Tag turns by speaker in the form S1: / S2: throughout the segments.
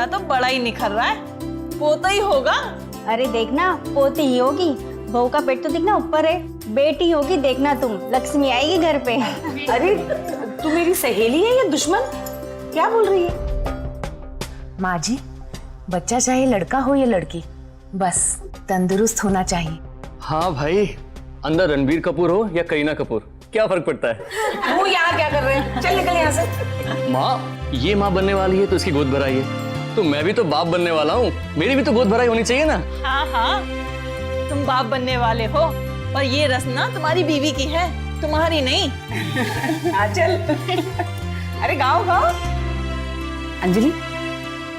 S1: तुम्हारा तो बड़ा ही निखर रहा है, पोता ही होगा।
S2: अरे देखना, पोती ही होगी, बहू का पेट तो दिखना ऊपर है, बेटी होगी देखना तुम, लक्ष्मी आएगी घर पे।
S3: अरे तू मेरी सहेली है या दुश्मन? क्या बोल रही है?
S4: माँ जी, बच्चा चाहे लड़का हो या लड़की, बस तंदुरुस्त होना चाहिए।
S5: हाँ भाई, अंदर रणबीर कपूर हो या करीना कपूर, क्या फर्क पड़ता है।
S3: वो यहाँ क्या कर रहे हैं? चल निकल यहाँ से।
S5: माँ, ये माँ बनने वाली है तो इसकी गोद भराई है, तो मैं भी तो बाप बनने वाला हूँ, मेरी भी तो गोद भराई होनी चाहिए ना।
S1: हाँ हाँ, तुम बाप बनने वाले हो, और ये रस्ना तुम्हारी बीवी की है, तुम्हारी नहीं।
S3: चल। अरे गाओ गाओ। अंजलि,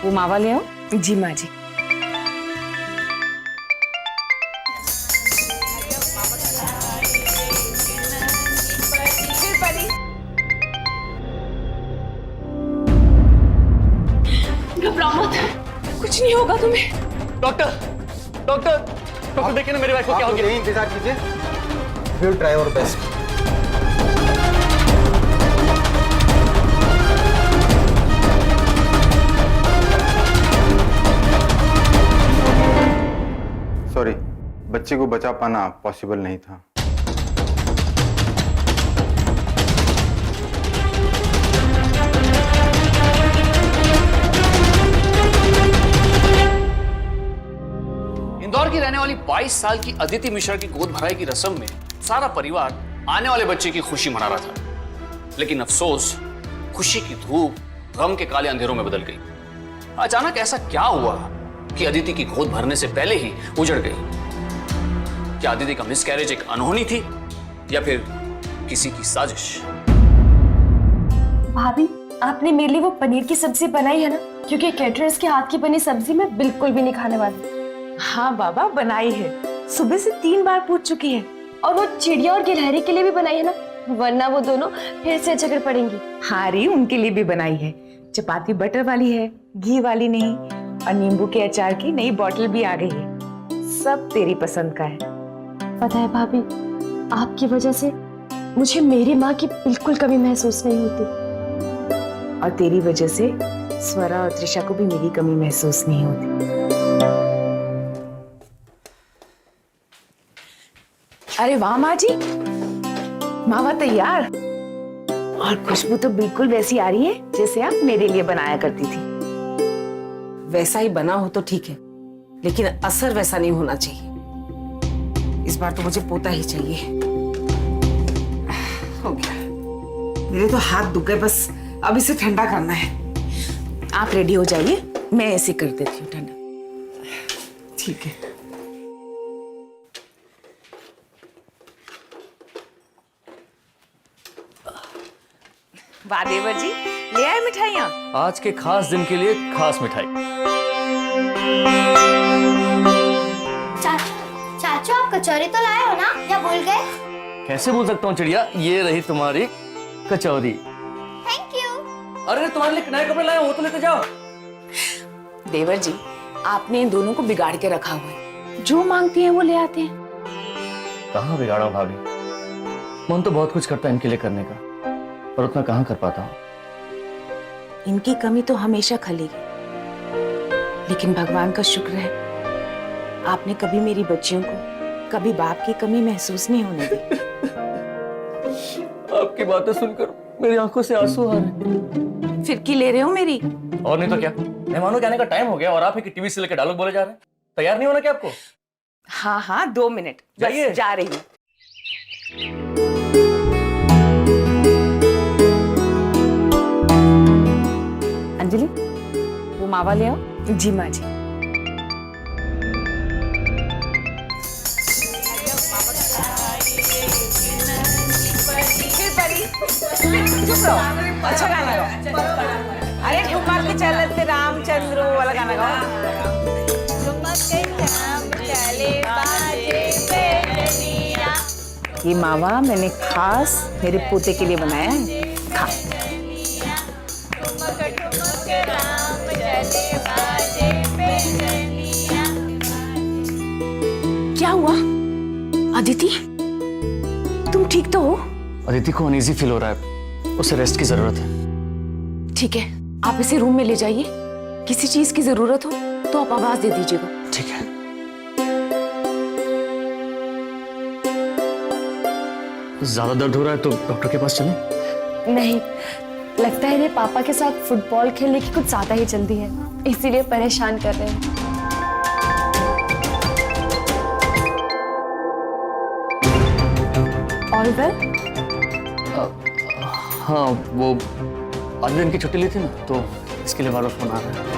S3: वो मावा ले आओ।
S4: जी माँ जी।
S1: कुछ नहीं होगा तुम्हें।
S5: डॉक्टर, डॉक्टर, डॉक्टर देखिए ना मेरी वाइफ को क्या हो गया।
S6: इंतजार कीजिए, will try our best. Sorry, बच्चे को बचा पाना पॉसिबल नहीं था।
S7: इंदौर की रहने वाली 22 साल की अदिति मिश्रा की गोद भराई की रस्म में सारा परिवार आने वाले बच्चे की खुशी मना रहा था, लेकिन अफसोस खुशी की धूप गम के काले अंधेरों में बदल गई। अचानक ऐसा क्या हुआ कि अदिति की गोद भरने से पहले ही उजड़ गई? क्या अदिति का मिसकैरेज एक अनहोनी थी या फिर किसी की साजिश?
S8: भाभी, आपने मेरे लिए वो पनीर की सब्जी बनाई है ना? क्योंकि कैटरर्स के हाथ की बनी सब्जी मैं बिल्कुल भी नहीं खाने वाली।
S4: हाँ बाबा, बनाई है, सुबह से 3 बार पूछ चुकी है।
S8: और वो चिड़िया और गिलहरी के लिए भी बनाई है ना, वरना वो दोनों फिर से झगड़ पड़ेंगी।
S4: हाँ री, उनके लिए भी बनाई है। चपाती बटर वाली है, घी वाली नहीं, और नींबू के अचार की नई बोतल भी आ गई है। सब तेरी पसंद का है।
S8: पता है भाभी, आपकी वजह से मुझे मेरी माँ की बिल्कुल कमी महसूस नहीं होती।
S4: और तेरी वजह से स्वरा और त्रिशा को भी मेरी कमी महसूस नहीं होती। अरे वाह माँ जी, मावा तैयार, और खुशबू तो बिल्कुल वैसी आ रही है जैसे आप मेरे लिए बनाया करती थी।
S3: वैसा ही बना हो तो ठीक है, लेकिन असर वैसा नहीं होना चाहिए। इस बार तो मुझे पोता ही चाहिए। हो गया, मेरे तो हाथ दुख गए, बस अब इसे ठंडा करना है।
S4: आप रेडी हो जाइए, मैं ऐसे कर देती हूँ ठंडा।
S3: ठीक है।
S4: वाह देवर जी, ले आए मिठाइयाँ।
S5: आज के खास दिन के लिए खास मिठाई।
S9: चाचू, आप कचौरी तो लाए हो ना, या भूल गए?
S5: कैसे भूल सकता हूँ चिड़िया, ये रही तुम्हारी कचौरी।
S9: Thank you.
S5: अरे तुम्हारे लिए नए कपड़े लाया, वो तो लेते जाओ।
S4: देवर जी, आपने इन दोनों को बिगाड़ के रखा हुआ है, जो मांगती हैं वो ले आते हैं।
S5: कहाँ बिगाड़ा हूँ भाभी, मन तो बहुत कुछ करता है इनके लिए करने का, पर उतना कहाँ कर पाता हूँ।
S4: इनकी कमी तो हमेशा खलेगी, लेकिन भगवान का शुक्र है आपने कभी मेरी बच्चियों को कभी बाप की कमी महसूस नहीं होने दी।
S5: आपकी बातें सुनकर मेरी आंखों से आंसू आ रहे।
S4: फिरकी ले रहे हो मेरी?
S5: और नहीं तो क्या, मेहमानों के आने का टाइम हो गया और आप ही टीवी से लेकर डायलॉग बोले जा रहे हैं। तैयार नहीं होना क्या आपको?
S4: हाँ हाँ, 2 मिनट,
S5: जाइए।
S4: बस जा रही हूँ।
S3: अंजलि, वो मावा ले आओ।
S4: जी माँ जी।
S3: अच्छा गाना गाओ। अरे ठुमक चलत रामचंद्र वाला गाना गाओ। ये मावा मैंने खास मेरे पोते के लिए बनाया है, खा।
S4: क्या हुआ अदिति, तुम ठीक तो हो?
S5: अदिति को अनईजी फील हो रहा है, उसे रेस्ट की जरूरत है।
S4: ठीक है, आप इसे रूम में ले जाइए, किसी चीज की जरूरत हो तो आप आवाज दे दीजिएगा।
S7: ठीक है। ज्यादा दर्द हो रहा है तो डॉक्टर के पास चलें?
S8: नहीं, लगता है इन्हें पापा के साथ फुटबॉल खेलने की कुछ ज्यादा ही जल्दी है, इसीलिए परेशान कर रहे हैं। All well?
S5: हाँ, वो आज दिन की छुट्टी ली थी ना, तो इसके लिए बार बार फोन आ रहा है।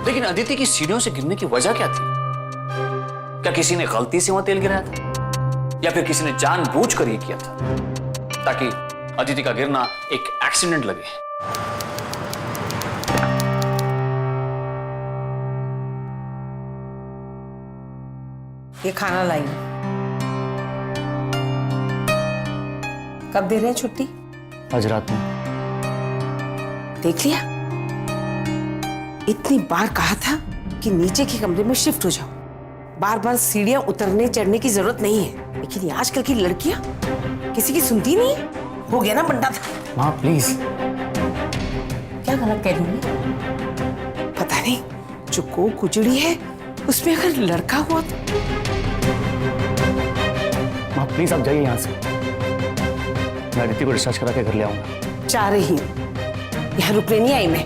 S7: लेकिन अदिति की सीढ़ियों से गिरने की वजह क्या थी? क्या किसी ने गलती से वहां तेल गिराया था, या फिर किसी ने जानबूझकर ये किया था ताकि अदिति का गिरना एक एक्सीडेंट लगे?
S3: ये खाना लाई। कब दे रहे हैं छुट्टी?
S5: आज रात में।
S3: देख लिया, इतनी बार कहा था कि नीचे के कमरे में शिफ्ट हो जाओ। बार बार सीढ़ियां उतरने चढ़ने की जरूरत नहीं है, लेकिन ये आजकल की लड़कियां किसी की सुनती नहीं है। हो गया ना बंदा था।
S5: माँ प्लीज।
S3: क्या गलत कह रही हूँ? पता नहीं, जो कोख उजड़ी है उसमें अगर लड़का हुआ तो।
S5: माँ प्लीज आप जाइए यहाँ से, मैं अदिति को डिस्चार्ज करा के घर ले आऊंगा।
S3: जा रही हूँ, यहाँ रुकने नहीं आई मैं।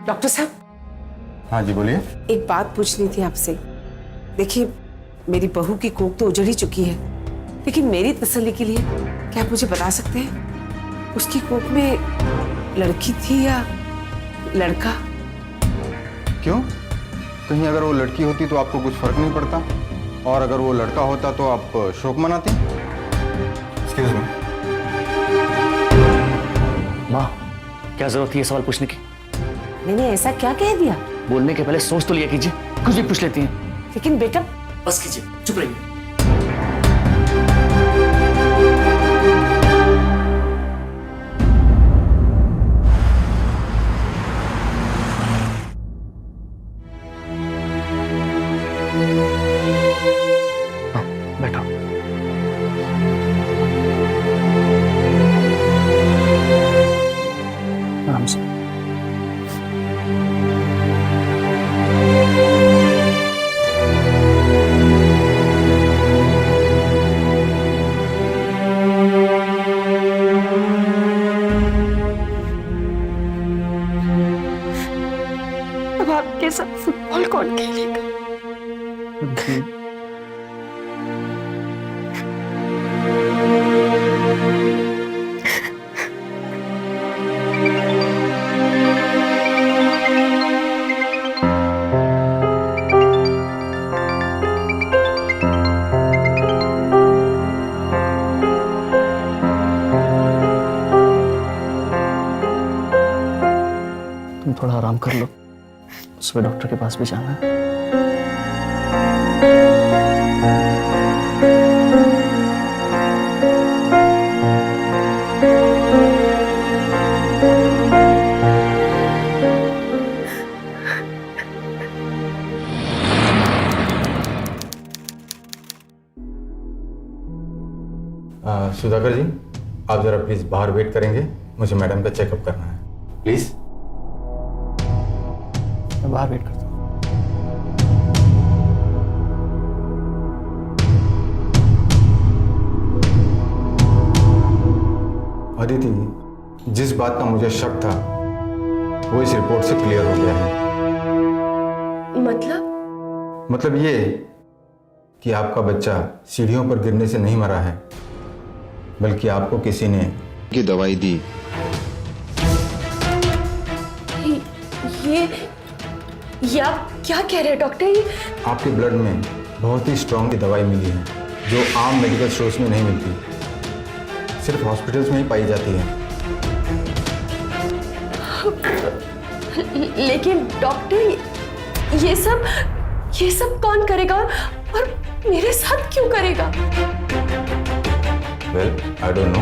S3: डॉक्टर साहब।
S6: हाँ जी बोलिए।
S3: एक बात पूछनी थी आपसे। देखिए, मेरी बहू की कोख तो उजड़ ही चुकी है, लेकिन मेरी तसल्ली के लिए क्या आप मुझे बता सकते हैं उसकी कोख में लड़की थी या लड़का?
S6: क्यों? कहीं अगर वो लड़की होती तो आपको कुछ फर्क नहीं पड़ता, और अगर वो लड़का होता तो आप शोक मनाती? Excuse me.
S5: माँ, क्या जरूरत थी ये सवाल पूछने की?
S3: मैंने ऐसा क्या कह दिया?
S5: बोलने के पहले सोच तो लिया कीजिए, कुछ भी पूछ लेती हैं।
S3: लेकिन बेटा।
S5: बस कीजिए, चुप रहिए। हाँ, बैठो। आराम से।
S8: अब आपके साथ फुटबॉल कौन खेलेगा?
S5: तुम थोड़ा आराम कर लो, सुबह डॉक्टर के पास भी जाना है।
S6: सुधाकर जी, आप जरा प्लीज बाहर वेट करेंगे, मुझे मैडम का चेकअप करना है, प्लीज।
S5: मैं बाहर वेट करता हूँ।
S6: अदिति, जिस बात का मुझे शक था वो इस रिपोर्ट से क्लियर हो गया है। मतलब ये कि आपका बच्चा सीढ़ियों पर गिरने से नहीं मरा है, बल्कि आपको किसी ने की दवाई दी।
S8: ये आप क्या कह रहे हैं डॉक्टर? ये
S6: आपके ब्लड में बहुत ही स्ट्रॉन्ग की दवाई मिली है, जो आम मेडिकल स्टोर्स में नहीं मिलती, सिर्फ हॉस्पिटल्स में ही पाई जाती है।
S8: लेकिन डॉक्टर, ये सब कौन करेगा और मेरे साथ क्यों करेगा?
S6: वेल, आई डोंट नो,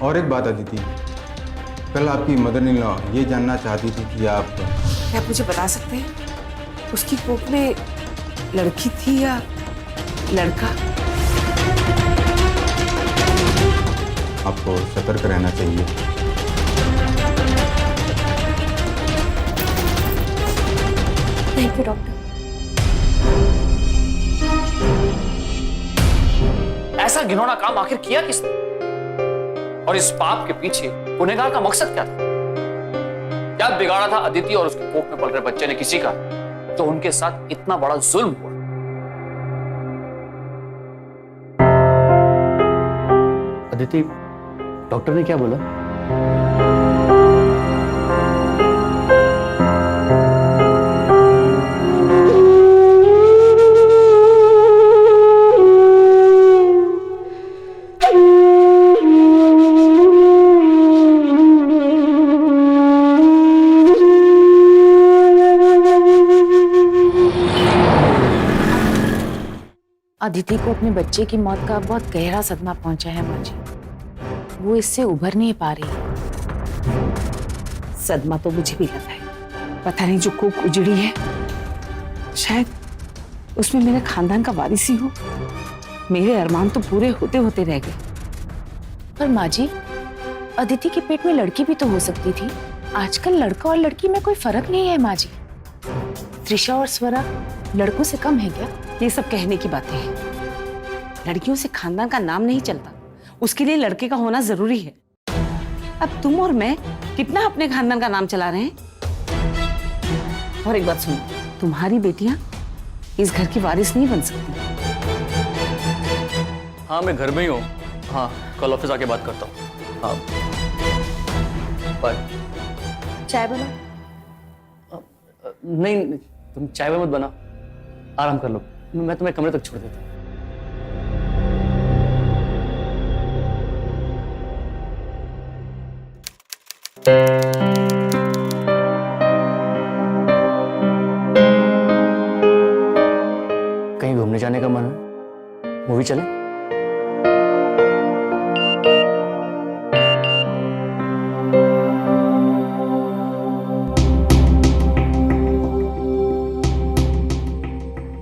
S6: और एक बात अदिति, कल आपकी मदर इन लॉ ये जानना चाहती थी कि आप
S3: क्या आप मुझे बता सकते हैं उसकी कोख में लड़की थी या लड़का?
S6: आपको सतर्क रहना चाहिए।
S8: Thank you doctor.
S7: ऐसा घिनौना काम आखिर किया किसने? और इस पाप के पीछे गुनहगार का मकसद क्या था? क्या बिगाड़ा था अदिति और उसके कोख में पल रहे बच्चे ने किसी का, जो उनके साथ इतना बड़ा जुल्म हुआ?
S5: अदिति, डॉक्टर ने क्या बोला?
S4: अदिति को अपने बच्चे की मौत का बहुत गहरा सदमा पहुंचा है माँ जी। वो इससे उभर नहीं पा रही।
S3: सदमा तो मुझे भी लगा है। पता नहीं जो कोख उजड़ी है शायद उसमें मेरे खानदान का वारिस ही हो। मेरे अरमान तो पूरे होते होते रह गए।
S4: पर माँ जी, अदिति के पेट में लड़की भी तो हो सकती थी। आजकल लड़का और लड़की में कोई फर्क नहीं है माँ जी। त्रिशा और स्वरा लड़कों से कम है क्या?
S3: ये सब कहने की बातें हैं। लड़कियों से खानदान का नाम नहीं चलता, उसके लिए लड़के का होना जरूरी है। अब तुम और मैं कितना अपने खानदान का नाम चला रहे हैं। और एक बात सुनो, तुम्हारी बेटियां इस घर की वारिस नहीं बन सकती।
S5: हाँ, मैं घर में ही हूँ। हाँ, कल ऑफिस आके बात करता हूँ। हाँ, बाय।
S8: चाय बना?
S5: नहीं, तुम चाय मत बना, आराम कर लो। मैं तुम्हें कमरे तक छोड़ देता हूँ। कहीं घूमने जाने का मन है? मूवी चले?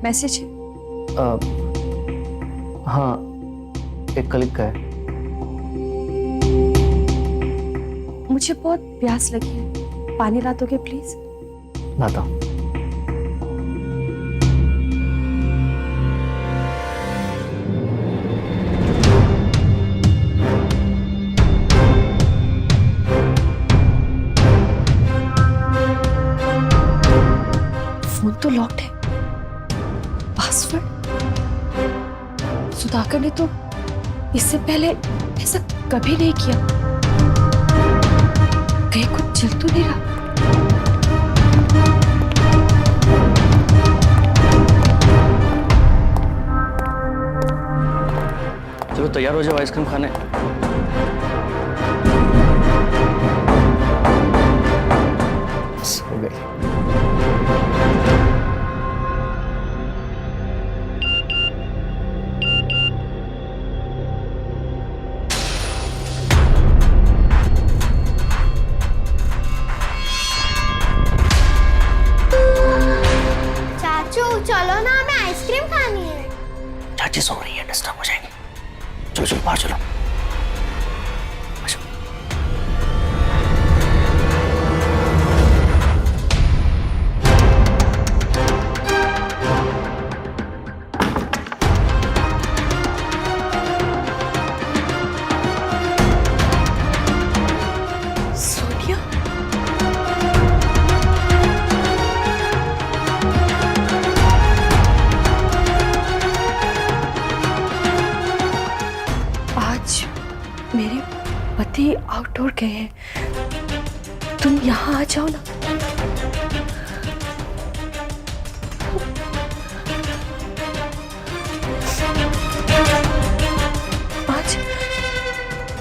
S8: मैसेज है?
S5: हाँ, एक कलीग का है।
S8: मुझे बहुत प्यास लगी है, पानी ला दोगे प्लीज?
S5: लाता हूँ।
S8: फोन तो लॉक्ड है। पासवर्ड? सुधाकर ने तो इससे पहले ऐसा कभी नहीं किया। कहीं कुछ चल तो नहीं रहा?
S5: चलो तैयार हो जाओ आइसक्रीम खाने। बस हो गई।
S9: चाचू चलो ना, हमें आइसक्रीम खानी है।
S5: चाची सो रही है, डिस्टर्ब हो जाएंगे। चलो चलो बाहर चलो।
S8: सोनिया? आज मेरे पति आउटडोर गए हैं, तुम यहाँ आ जाओ ना।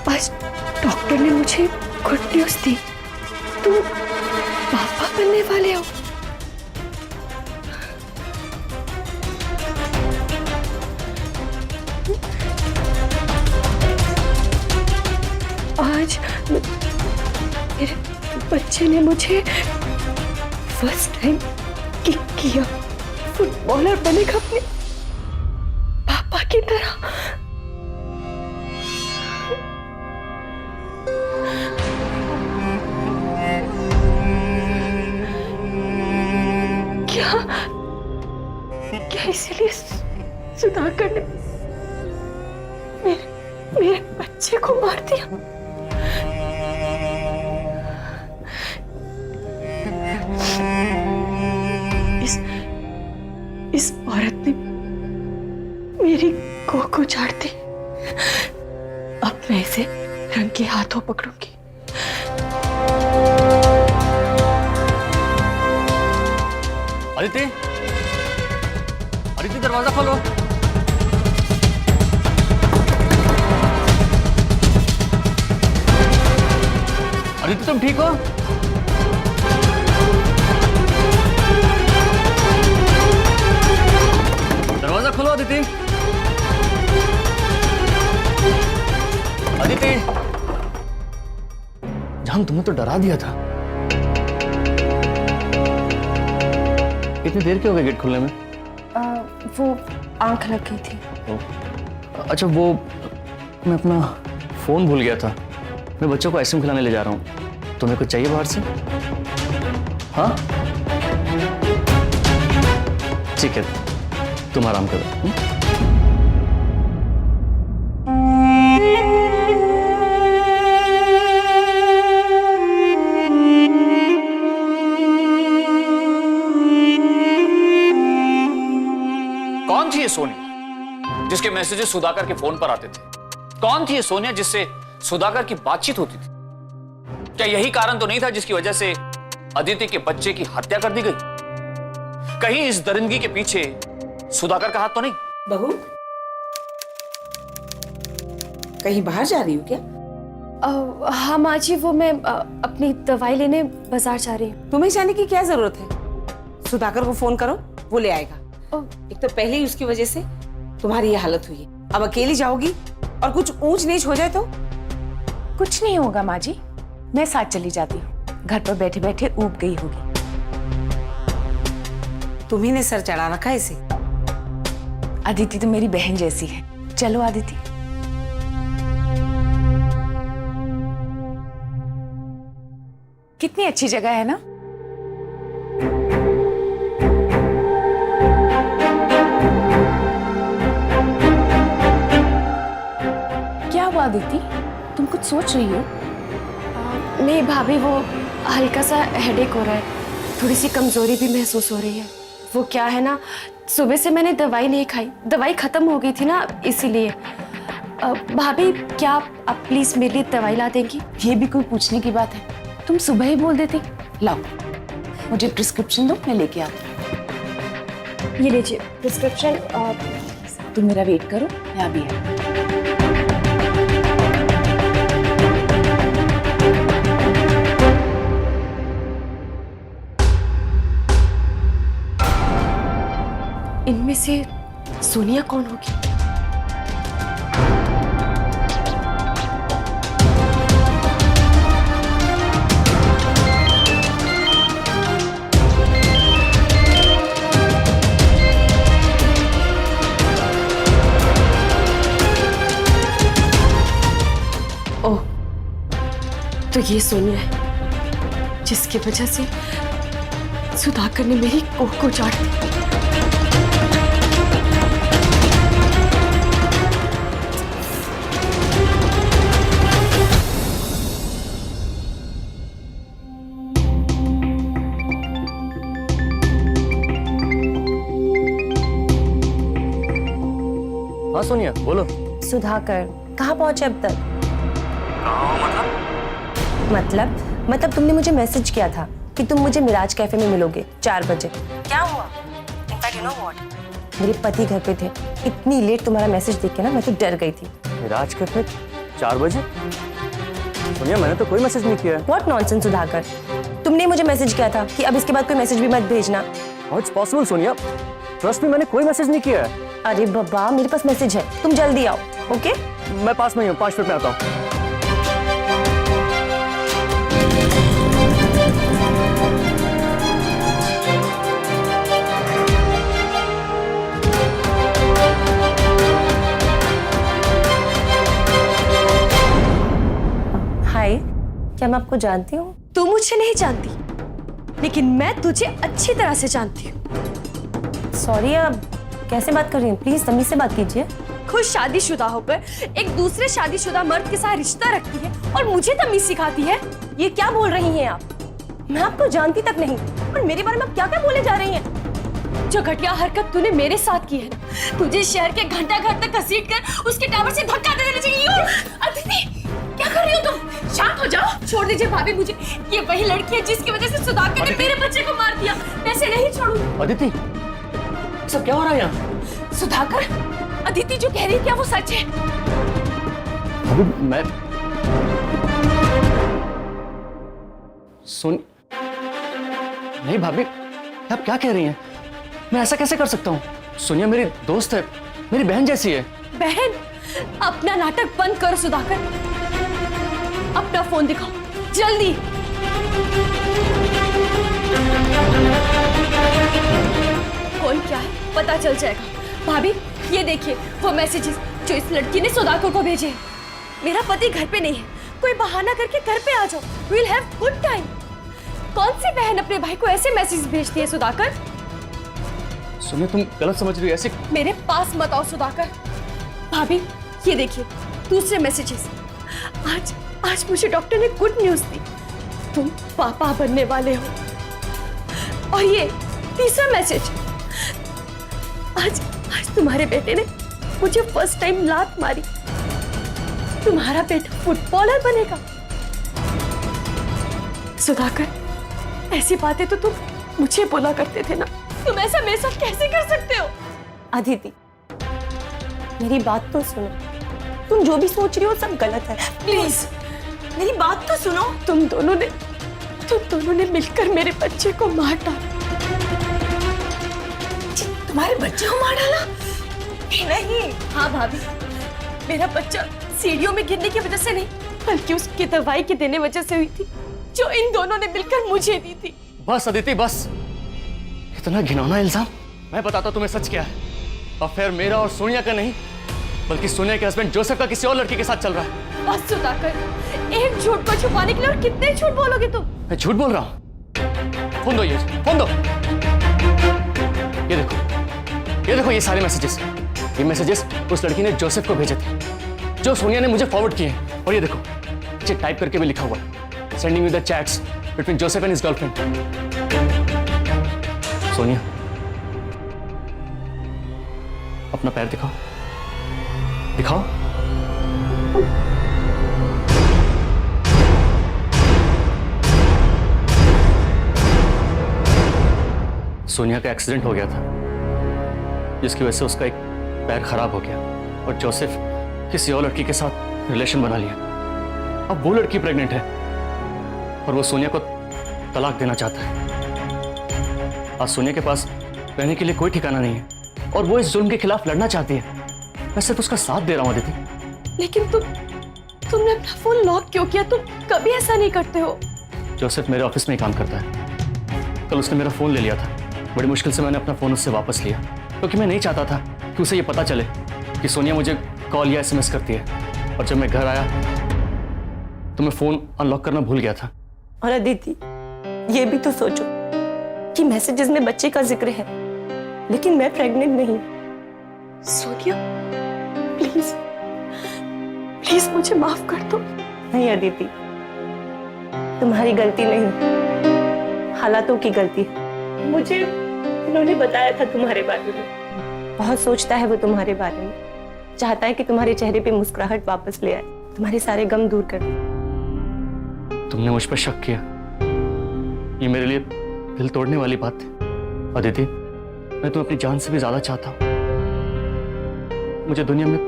S8: आज डॉक्टर ने मुझे गुड न्यूज दी। तुम पापा बनने वाले हो? आज मेरे बच्चे ने मुझे फर्स्ट टाइम किक किया। फुटबॉलर बनेगा अपने पापा की तरह। क्या इसीलिए सुधाकर ने मेरे बच्चे को मार दिया? इस औरत ने मेरी कोख उजाड़ दी। अब मैं इसे रंगे हाथों पकड़ूंगी।
S7: अदिति, अदिति दरवाजा खोलो। अदिति तुम ठीक हो? दरवाजा खोलो अदिति। अदिति, जान तुम्हें तो डरा दिया था। इतनी देर क्यों हो गई गेट खुलने में?
S8: वो आंख लग गई थी।
S7: अच्छा वो मैं अपना फोन भूल गया था। मैं बच्चों को आइसक्रीम खिलाने ले जा रहा हूँ। तुम्हें कुछ चाहिए बाहर से? हाँ ठीक है, तुम आराम करो। कौन थी ये सोनिया जिसके मैसेजेस सुधाकर के फोन पर आते थे? कौन थी ये सोनिया जिससे सुधाकर की बातचीत होती थी? क्या यही कारण तो नहीं था जिसकी वजह से अदिति के बच्चे की हत्या कर दी गई? कहीं इस दरिंदगी के पीछे सुधाकर का हाथ तो नहीं?
S3: बहू, कहीं बाहर जा रही हो क्या?
S8: हाँ माँ जी, वो मैं अपनी दवाई लेने बाजार जा रही हूँ।
S3: तुम्हें जाने की क्या जरूरत है? सुधाकर को फोन करो, वो ले आएगा। एक तो पहले ही उसकी वजह से तुम्हारी ये हालत हुई है। अब अकेली जाओगी और कुछ ऊंच नीच हो जाए तो?
S4: कुछ नहीं होगा माँ जी, मैं साथ चली जाती हूँ। घर पर बैठे बैठे ऊब गई होगी।
S3: तुम्ही ने सर चढ़ा रखा है इसे।
S4: अदिति तो मेरी बहन जैसी है। चलो अदिति। कितनी अच्छी जगह है ना? क्या हुआ अदिति, तुम कुछ सोच रही हो?
S8: नहीं भाभी, वो हल्का सा हेडेक हो रहा है। थोड़ी सी कमजोरी भी महसूस हो रही है। वो क्या है ना, सुबह से मैंने दवाई नहीं खाई, दवाई खत्म हो गई थी ना, इसीलिए। भाभी क्या आप प्लीज मेरे लिए दवाई ला देंगी?
S4: ये भी कोई पूछने की बात है? तुम सुबह ही बोल देती। लाओ मुझे प्रिस्क्रिप्शन दो, मैं लेके आती हूँ।
S8: ये लीजिए प्रिस्क्रिप्शन।
S4: तुम मेरा वेट करो, मैं अभी है।
S8: इनमें से सोनिया कौन होगी? ओह, तो ये सोनिया है जिसकी वजह से सुधाकर ने मेरी कोख को उजाड़ दी।
S7: हाँ सोनिया बोलो।
S10: सुधाकर कहाँ पहुंचे अब तक? मतलब तुमने मुझे मैसेज किया था कि तुम मुझे मिराज कैफे में मिलोगे 4 बजे। क्या हुआ? इनफैक्ट यू नो व्हाट, मेरे पति घर पे थे। इतनी लेट तुम्हारा मैसेज देख के ना मैं तो डर गई थी।
S7: मिराज कैफे 4 बजे?
S5: सोनिया मैंने तो कोई मैसेज नहीं किया है।
S10: व्हाट नॉनसेंस सुधाकर, तुमने मुझे मैसेज किया था कि अब इसके बाद कोई मैसेज भी मत भेजना।
S5: How it's possible Sonia, trust me मैंने कोई मैसेज नहीं किया है।
S10: अरे बाबा मेरे पास मैसेज है, तुम जल्दी आओ। ओके
S5: मैं पास में ही हूँ, 5 मिनट में आता हूँ।
S10: हाय, क्या मैं आपको जानती हूँ?
S8: तू मुझे नहीं जानती, लेकिन मैं तुझे अच्छी तरह से जानती हूँ।
S10: सॉरी, आप कैसे बात कर रही हैं? प्लीज तमीज से बात कीजिए।
S8: खुद शादीशुदा होकर एक दूसरे शादीशुदा मर्द के साथ रिश्ता रखती है और मुझे तमीज सिखाती है।
S10: ये क्या बोल रही हैं आप? मैं आपको जानती तक नहीं और मेरे बारे में आप क्या क्या बोले जा रही हैं?
S8: जो घटिया हरकत तूने मेरे साथ की है ना, तुझे शहर के घंटा घर तक घसीट कर उसके टावर से धक्का दे देना चाहिए। अदिति, क्या कर रही हो तुम? शांत हो जाओ। छोड़ दीजिए भाभी मुझे। ये वही लड़की है जिसकी वजह से सुधाकर ने मेरे बच्चे को मार दिया। वैसे नहीं छोड़ूंगी।
S5: अदिति, सब क्या हो रहा है यहाँ?
S8: सुधाकर, अदिति जो कह रही है क्या वो सच है?
S5: अभी मैं सुन नहीं भाभी, आप क्या कह रही हैं? मैं ऐसा कैसे कर सकता हूँ? सोनिया मेरी दोस्त है, मेरी बहन जैसी है।
S8: बहन? अपना नाटक बंद करो सुधाकर, अपना फोन दिखाओ जल्दी। फोन क्या है पता चल जाएगा। भाभी ये देखिए वो मैसेजेस जो इस लड़की ने सुधाकर को भेजे हैं। मेरा पति घर पे नहीं है, कोई बहाना करके घर पे आ जाओ, we'll have good time। कौन सी बहन अपने भाई को ऐसे मैसेज भेजती है सुधाकर?
S5: सोनिया तुम गलत समझ रही हो। ऐसे
S8: मेरे पास मत आओ सुधाकर। भाभी ये देखिए दूसरे मैसेजेस। आज मुझे डॉक्टर ने गुड न्यूज दी, तुम पापा बनने वाले हो। और ये तीसरा मैसेज, आज तुम्हारे बेटे ने मुझे फर्स्ट टाइम लात मारी, तुम्हारा बेटा फुटबॉलर बनेगा। सुधाकर ऐसी बातें तो तुम मुझे बोला करते थे ना, तुम ऐसा मेरे साथ कैसे कर सकते हो?
S10: अदिति मेरी बात तो सुनो, तुम जो भी सोच रही हो सब गलत है।
S8: प्लीज
S10: मेरी बात तो सुनो।
S8: तुम दोनों ने मिलकर मेरे बच्चे को मार डाला।
S10: तुम्हारे बच्चे को मार डाला? नहीं।
S8: हाँ भाभी, मेरा बच्चा सीढ़ियों में गिरने की वजह से नहीं, बल्कि उसकी दवाई के देने वजह से हुई थी, जो इन दोनों ने मिलकर मुझे दी थी।
S5: बस अदिति बस, इतना घिनौना इल्जाम। मैं बताता हूं तुम्हें सच क्या है। अफेयर मेरा और सोनिया का नहीं, बल्कि सोनिया के हस्बैंड जोसेफ का किसी और लड़की के साथ चल रहा है।
S8: बस सुधाकर, एक झूठ को छुपाने के लिए और कितने झूठ बोलोगे तुम?
S5: मैं झूठ बोल रहा हूं? फोन दो, ये फोन दो। ये देखो ये सारे मैसेजेस। ये मैसेजेस उस लड़की ने जोसेफ को भेजे थे, जो सोनिया ने मुझे फॉरवर्ड किए हैं। और ये देखो नीचे टाइप करके भी लिखा हुआ है, sending you the chats between Joseph and his girlfriend. Sonia अपना पैर दिखाओ, दिखाओ। सोनिया का एक्सीडेंट हो गया था, जिसकी वजह से उसका एक पैर खराब हो गया और जोसेफ किसी और लड़की के साथ रिलेशन बना लिया। अब वो लड़की प्रेग्नेंट है और वो सोनिया को तलाक देना चाहता है। आज सोनिया के पास रहने के लिए कोई ठिकाना नहीं है और वो इस जुल्म के खिलाफ लड़ना चाहती है। मैं सिर्फ उसका साथ दे रहा हूं अदिति।
S8: लेकिन तुमने अपना फोन लॉक क्यों किया? तुम कभी ऐसा नहीं करते हो।
S5: जोसेफ मेरे ऑफिस में ही काम करता है। कल उसने मेरा फोन ले लिया था, बड़ी मुश्किल से मैंने अपना फोन उससे वापस लिया, क्योंकि मैं नहीं चाहता था कि उसे ये पता चले कि सोनिया मुझे कॉल या एसएमएस करती है। और जब मैं घर आया तो मैं फोन अनलॉक करना भूल गया था।
S10: और अदिति ये भी तो सोचो कि मैसेजेस में बच्चे का जिक्र है, लेकिन मैं प्रेग्नेंट नहीं।
S8: सोनिया प्लीज प्लीज मुझे माफ कर दो।
S10: नहीं अदिति, तुम्हारी गलती नहीं, हालातों की गलती है। मुझे इन्होंने बताया था तुम्हारे बारे में। बहुत सोचता है वो तुम्हारे बारे में, चाहता है कि तुम्हारे चेहरे पे मुस्कुराहट वापस ले आए, तुम्हारे सारे गम दूर कर दे।
S5: तुमने मुझ पर शक किया, ये मेरे लिए दिल तोड़ने वाली बात थी। अदिति मैं तुम्हें अपनी जान से भी ज्यादा चाहता हूं। मुझे दुनिया में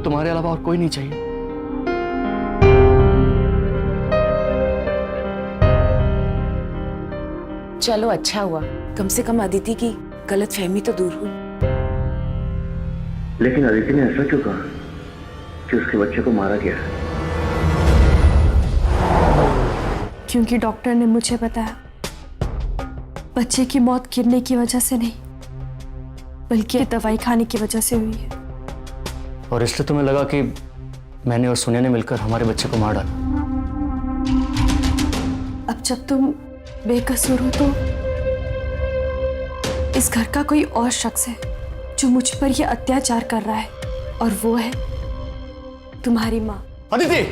S5: तुम्हारे अलावा और कोई नहीं चाहिए।
S4: चलो अच्छा हुआ, कम से कम अदिति की गलतफहमी तो दूर हुई।
S11: लेकिन अदिति ने ऐसा क्यों कहा कि उसके बच्चे को मारा गया है?
S8: क्योंकि डॉक्टर ने मुझे बताया बच्चे की मौत गिरने की वजह से नहीं, बल्कि दवाई खाने की वजह से हुई है।
S5: और इसलिए तुम्हें लगा कि मैंने और सोनिया ने मिलकर हमारे बच्चे को मार डाला?
S8: अब जब तुम बेकसूर हो तो इस घर का कोई और शख्स है जो मुझ पर यह अत्याचार कर रहा है, और वो है तुम्हारी माँ।
S5: अदिति,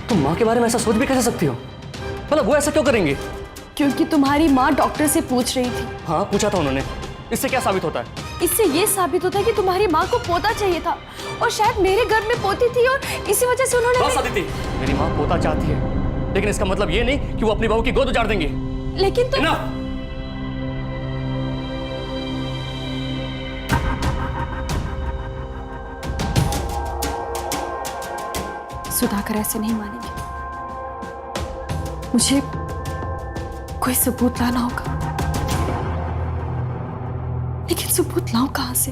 S5: तुम माँ के बारे में ऐसा सोच भी कैसे सकती हो? मतलब वो ऐसा क्यों करेंगे?
S8: क्योंकि तुम्हारी माँ डॉक्टर से पूछ रही थी।
S5: हाँ, पूछा था उन्होंने। इससे क्या साबित होता है?
S8: इससे ये साबित होता है कि तुम्हारी माँ को पोता चाहिए था, और शायद मेरे घर में पोती थी, और इसी वजह से उन्होंने।
S5: बस अदिति, मेरी माँ पोता चाहती है, लेकिन इसका मतलब ये नहीं कि वो अपनी बहू की गोद उजाड़ देंगे।
S8: लेकिन तुम... सुधाकर ऐसे नहीं मानेंगे। मुझे कोई सबूत लाना होगा, लेकिन सबूत लाऊं कहां से?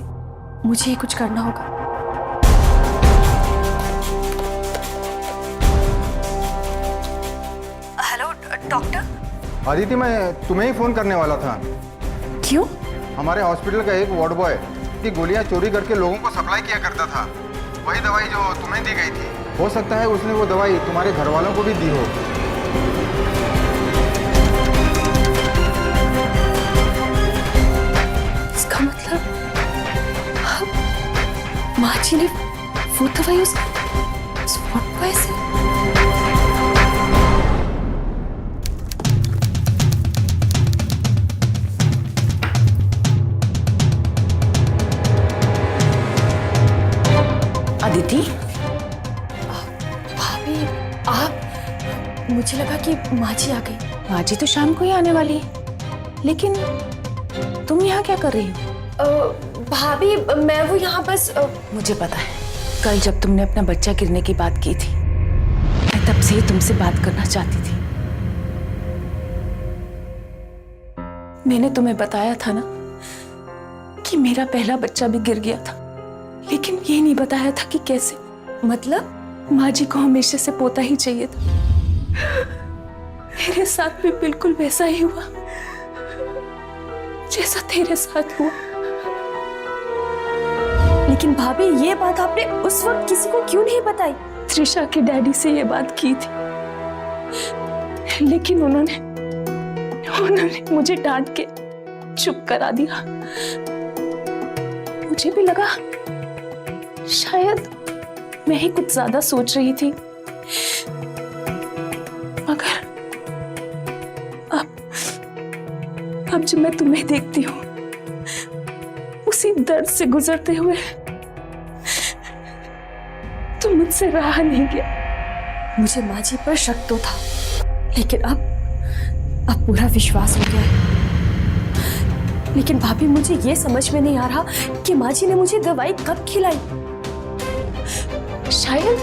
S8: मुझे ही कुछ करना होगा। Hello doctor.
S6: अदिति, मैं तुम्हें ही फोन करने वाला था।
S8: क्यों?
S6: हमारे हॉस्पिटल का एक वार्ड बॉय की गोलियां चोरी करके लोगों को सप्लाई किया करता था। वही दवाई जो तुम्हें दी गई थी, हो सकता है उसने वो दवाई तुम्हारे घर वालों को भी दी हो।
S8: इसका मतलब माँ जी ने वो दवाई उस वार्ड बॉय से।
S4: अदिति,
S8: भाभी, आप... मुझे लगा कि माँ जी आ गई।
S4: माँ जी तो शाम को ही आने वाली है, लेकिन तुम यहाँ क्या कर रही हो?
S8: भाभी, मैं वो यहाँ बस...
S4: मुझे पता है, कल जब तुमने अपना बच्चा गिरने की बात की थी, मैं तब से ही तुमसे बात करना चाहती थी। मैंने तुम्हें बताया था ना कि मेरा पहला बच्चा भी गिर गया था, लेकिन ये नहीं बताया था कि कैसे। मतलब माँ जी को हमेशा से पोता ही चाहिए था। मेरे साथ भी बिल्कुल वैसा ही हुआ जैसा तेरे साथ हुआ। लेकिन भाभी, ये बात आपने उस वक्त किसी को क्यों नहीं बताई? त्रिशा के डैडी से ये बात की थी, लेकिन उन्होंने मुझे डांट के चुप करा दिया। मुझे भी लगा शायद मैं ही कुछ ज्यादा सोच रही थी, मगर अब जब मैं तुम्हें देखती हूँ उसी दर्द से गुजरते हुए, तो मुझसे रहा नहीं गया। मुझे माँ जी पर शक तो था, लेकिन अब पूरा विश्वास हो गया है। लेकिन भाभी, मुझे ये समझ में नहीं आ रहा कि माँ जी ने मुझे दवाई कब खिलाई। शायद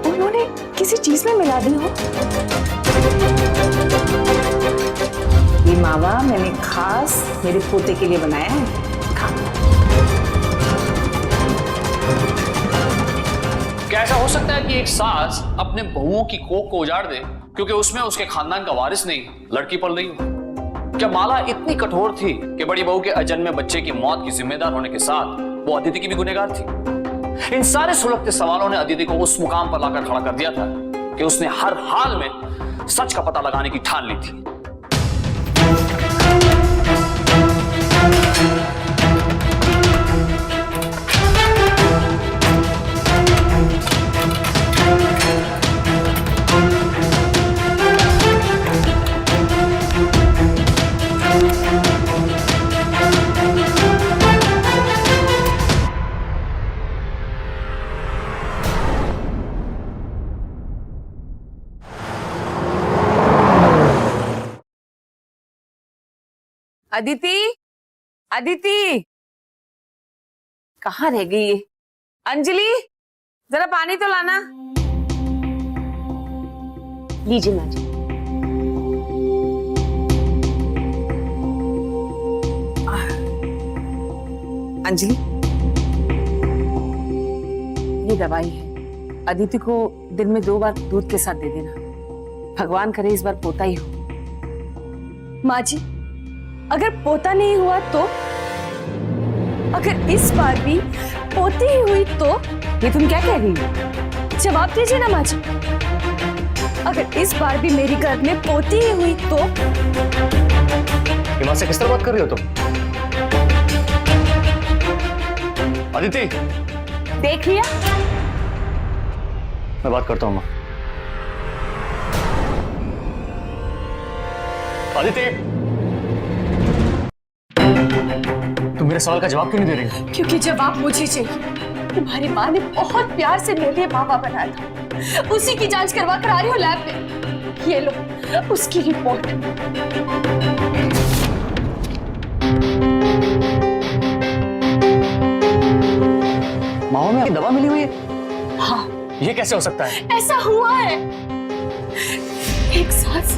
S4: उन्होंने किसी चीज में मिला दी हो।
S3: ये मावा मैंने खास मेरे पोते के लिए बनाया है।
S7: कैसा हो सकता है कि एक सास अपने बहुओं की कोख को उजाड़ दे क्योंकि उसमें उसके खानदान का वारिस नहीं, लड़की पल रही हो? क्या माला इतनी कठोर थी कि बड़ी बहू के अजन्मे बच्चे की मौत की जिम्मेदार होने के साथ वो अदिति की भी गुनहगार थी? इन सारे सुलगते सवालों ने अदिति को उस मुकाम पर लाकर खड़ा कर दिया था कि उसने हर हाल में सच का पता लगाने की ठान ली थी।
S4: अदिति, अदिति, कहाँ रह गई ये? अंजलि, जरा पानी तो लाना।
S10: लीजिए माँ जी।
S3: अंजलि, ये दवाई है, अदिति को दिन में 2 बार दूध के साथ दे देना। भगवान करे इस बार पोता ही हो।
S4: माँ जी, अगर पोता नहीं हुआ तो, अगर इस बार भी पोती ही हुई तो?
S3: ये तुम क्या कह रही हो?
S4: जवाब दीजिए ना माँ जी। अगर इस बार भी मेरी गर्भ में पोती ही हुई तो?
S5: माँ से किस तरह बात कर रही हो तुम? अदिति,
S3: देख लिया?
S5: मैं बात करता हूँ माँ। अदिति, तुम मेरे सवाल का जवाब क्यों नहीं दे रही?
S4: क्योंकि जवाब मुझे चाहिए। तुम्हारी माँ ने बहुत प्यार से मेरे लिए मावा बनाया था, उसी की जांच करवा कर आ रही हूँ लैब में। ये लो उसकी रिपोर्ट।
S5: मावा में दवा मिली हुई है?
S4: हाँ।
S5: ये कैसे हो सकता है?
S4: ऐसा हुआ है। एक सांस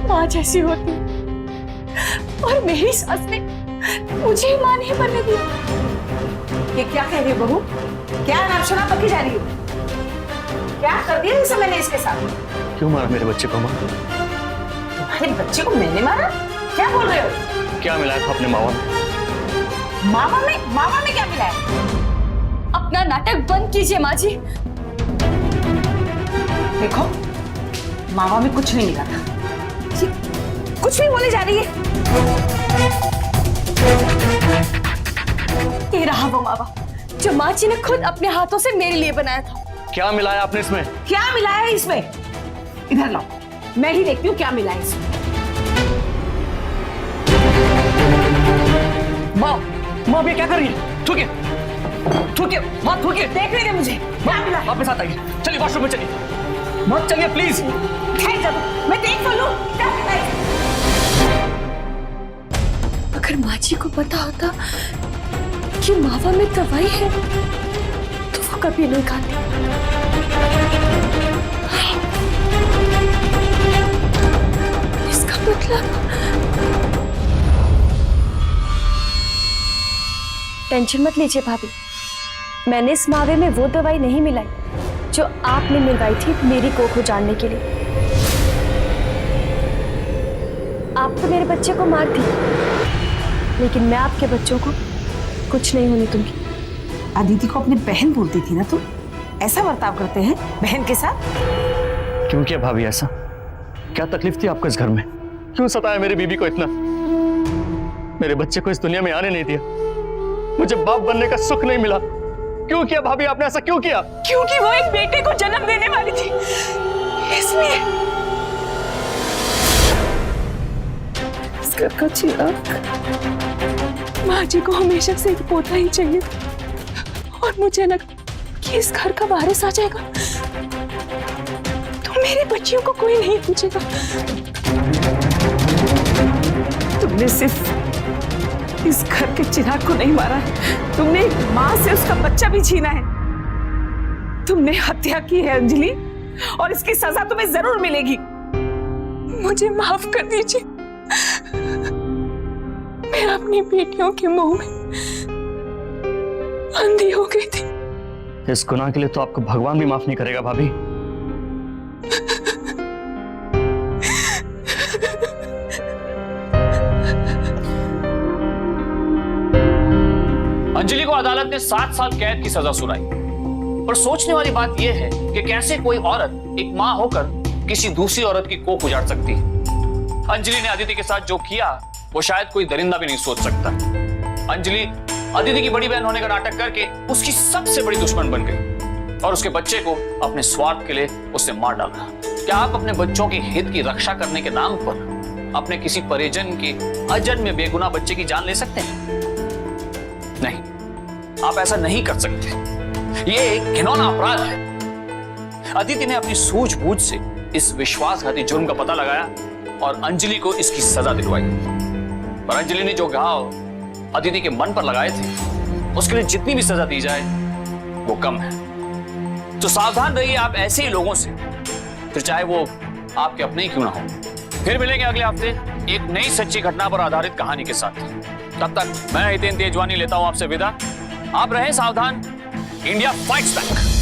S4: माँ जैसी होती और मेरी सास ने मुझे ही माँ नहीं बनने दी।
S3: ये क्या कह रही हो बहू? क्या नाम सुना पक्की जा रही हो? क्या कर दिया जैसे मैंने इसके साथ?
S5: क्यों मारा मेरे बच्चे को माँ?
S3: तुम्हारे बच्चे को मैंने मारा? क्या बोल रहे हो?
S5: क्या मिलाया था अपने मावा में?
S3: मावा में क्या मिला है?
S4: अपना नाटक बंद कीजिए माँ जी।
S3: देखो, मावा में कुछ नहीं मिला था। कुछ भी बोले जा रही है।
S4: ये रहा वो मावा जो माँ जी ने खुद अपने हाथों से मेरे लिए बनाया था।
S5: क्या मिलाया आपने इसमें?
S3: क्या मिला है इसमें? इधर लाओ, मैं ही देखती हूँ क्या मिला है इसमें।
S5: माँ ये क्या कर रही है? थूकिए, माँ थूकिए।
S3: देख रही है मुझे क्या मिला?
S5: वापस आत आइए, चलिए वॉशरूम में चलिए। मत चलिए प्लीज।
S3: मैं देख तो लूं क्या मिला है।
S4: अगर माँ जी को पता होता कि मावा में दवाई है तो वो कभी नहीं खाती। इसका मतलब टेंशन मत लीजिए भाभी, मैंने इस मावे में वो दवाई नहीं मिलाई जो आपने मिलवाई थी मेरी कोख उजाड़ने के लिए। आप तो मेरे बच्चे को मार दी, लेकिन मैं आपके बच्चों को कुछ नहीं होने दूंगी।
S3: अदिति को अपनी बहन बोलती थी ना तुम? ऐसा बर्ताव करते हैं बहन के साथ?
S5: क्यों किया भाभी ऐसा? क्या तकलीफ थी आपको इस घर में? क्यों सताया मेरी बीबी को इतना? मेरे बच्चे को इस दुनिया में आने नहीं दिया, मुझे बाप बनने का सुख नहीं मिला। क्यों किया भाभी आपने ऐसा? क्यों किया?
S1: क्योंकि वो एक बेटे को जन्म देने वाली थी, इसलिए। इस घर का चिराग माँ जी को हमेशा से एक पोता ही चाहिए और मुझे लगा कि इस घर का वारिस आ जाएगा तो मेरे बच्चियों को कोई नहीं पूछेगा। तुमने सिर्फ इस घर के चिराग को नहीं मारा है, तुमने एक माँ से उसका बच्चा भी छीना है। तुमने हत्या की है अंजलि, और इसकी सजा तुम्हें जरूर मिलेगी। मुझे माफ कर दीजिए, मैं अपनी बेटियों के मुंह में अंधी हो गई थी।
S5: इस गुनाह के लिए तो आपको भगवान भी माफ नहीं करेगा भाभी।
S7: अंजलि को अदालत ने 7 साल कैद की सजा सुनाई। पर सोचने वाली बात यह है कि कैसे कोई औरत एक मां होकर किसी दूसरी औरत की कोख उजाड़ सकती है। अंजलि ने अदिति के साथ जो किया वो शायद कोई दरिंदा भी नहीं सोच सकता। अंजलि अदिति की बड़ी बहन होने का नाटक करके उसकी सबसे बड़ी दुश्मन बन गई और उसके बच्चे को अपने स्वार्थ के लिए उसने मार डाला। क्या आप अपने बच्चों के हित की रक्षा करने के नाम पर अपने किसी परिजन के अजन्मे में बेगुनाह बच्चे की जान ले सकते हैं? नहीं, आप ऐसा नहीं कर सकते। ये एक घिनौना अपराध है। अदिति ने अपनी सूझबूझ से इस विश्वासघाती जुर्म का पता लगाया और अंजलि को इसकी सजा दिलवाई। पर अंजलि ने जो घाव अदिति के मन पर लगाए थे उसके लिए जितनी भी सजा दी जाए वो कम है। तो सावधान रहिए आप ऐसे ही लोगों से, फिर चाहे वो आपके अपने ही क्यों ना हो। फिर मिलेंगे अगले हफ्ते एक नई सच्ची घटना पर आधारित कहानी के साथ। तब तक मैं हितेन तेजवानी लेता हूं आपसे विदा। आप रहें सावधान। India fights back.